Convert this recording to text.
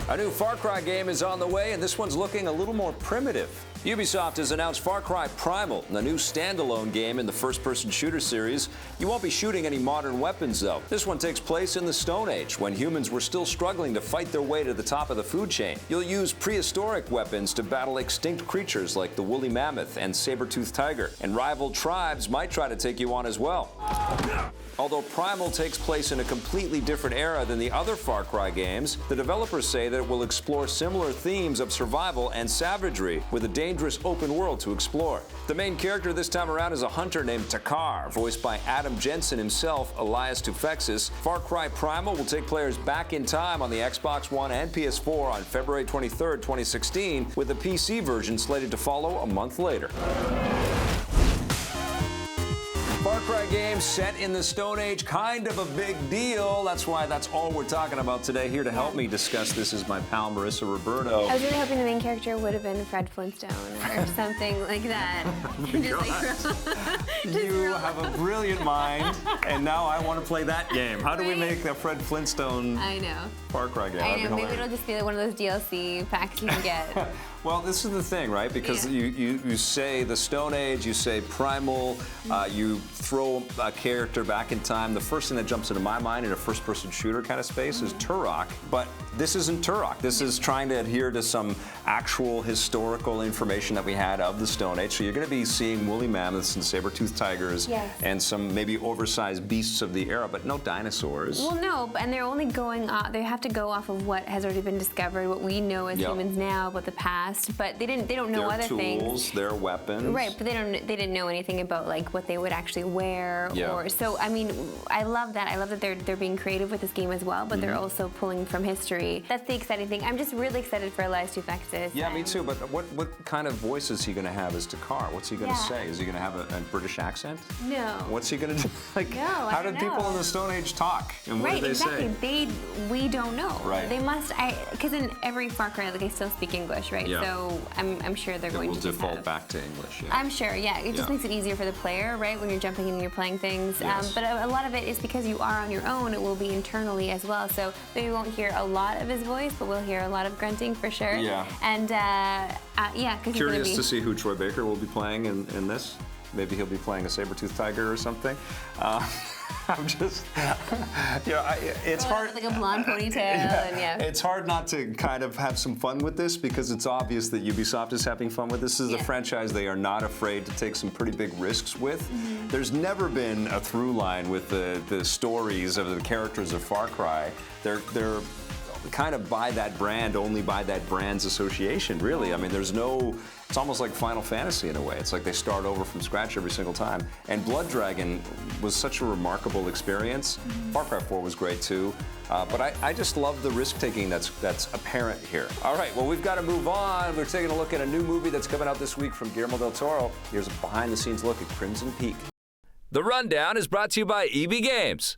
A new Far Cry game is on the way, and this one's looking a little more primitive. Ubisoft has announced Far Cry Primal, the new standalone game in the first-person shooter series. You won't be shooting any modern weapons, though. This one takes place in the Stone Age, when humans were still struggling to fight their way to the top of the food chain. You'll use prehistoric weapons to battle extinct creatures like the woolly mammoth and saber-toothed tiger, and rival tribes might try to take you on as well. Although Primal takes place in a completely different era than the other Far Cry games, the developers say that it will explore similar themes of survival and savagery with a dangerous open world to explore. The main character this time around is a hunter named Takar, voiced by Adam Jensen himself, alias Tufexis. Far Cry Primal will take players back in time on the Xbox One and PS4 on February 23rd, 2016, with the PC version slated to follow a month later. Far Cry game set in the Stone Age, kind of a big deal. That's why that's all we're talking about today. Here to help me discuss this is my pal Marissa Roberto. I was really hoping the main character would have been Fred Flintstone or something like that. You have a brilliant mind, and now I want to play that game. How do we make a Fred Flintstone Far Cry game? I know, maybe it'll just be like one of those DLC packs you can get. Well, this is the thing, right? Because you say the Stone Age, you say Primal, you throw a character back in time. The first thing that jumps into my mind in a first-person shooter kind of space is Turok, but this isn't Turok. This is trying to adhere to some actual historical information that we had of the Stone Age. So you're going to be seeing woolly mammoths and saber-toothed tigers and some maybe oversized beasts of the era, but no dinosaurs. Well, no, and they're only going off, they have to go off of what has already been discovered, what we know as humans now about the past, but they don't know other things. Their tools, their weapons. Right, but they didn't know anything about like what they would actually wear or so. I mean, I love that. I love that they're being creative with this game as well, but they're also pulling from history. That's the exciting thing. I'm just really excited for Elias Tufexis. Yeah, me too. But what kind of voice is he going to have as Takar? What's he going to say? Is he going to have a British accent? No. What's he going to do? Like, how did people in the Stone Age talk? And what did they say? We don't know. Right. They must. Because in every Far Cry, like, they still speak English, right? Yeah. So I'm sure they're going to default back to English. Yeah. I'm sure. Yeah. It just makes it easier for the player, right? When you're jumping in and you're playing things. Yes. But a lot of it is because you are on your own. It will be internally as well. So maybe we won't hear a lot of his voice, but we'll hear a lot of grunting for sure. Yeah. And yeah, because curious to see who Troy Baker will be playing in this. Maybe he'll be playing a saber-toothed tiger or something. I'm just, it's hard. Like a blonde ponytail, It's hard not to kind of have some fun with this because it's obvious that Ubisoft is having fun with this. This is a franchise they are not afraid to take some pretty big risks with. There's never been a through line with the stories of the characters of Far Cry. They're kind of by that brand, only by that brand's association, really. I mean, there's no, it's almost like Final Fantasy in a way. It's like they start over from scratch every single time. And Blood Dragon was such a remarkable experience. Far Cry 4 was great too. But I just love the risk-taking that's apparent here. All right, well, we've got to move on. We're taking a look at a new movie that's coming out this week from Guillermo del Toro. Here's a behind-the-scenes look at Crimson Peak. The Rundown is brought to you by EB Games.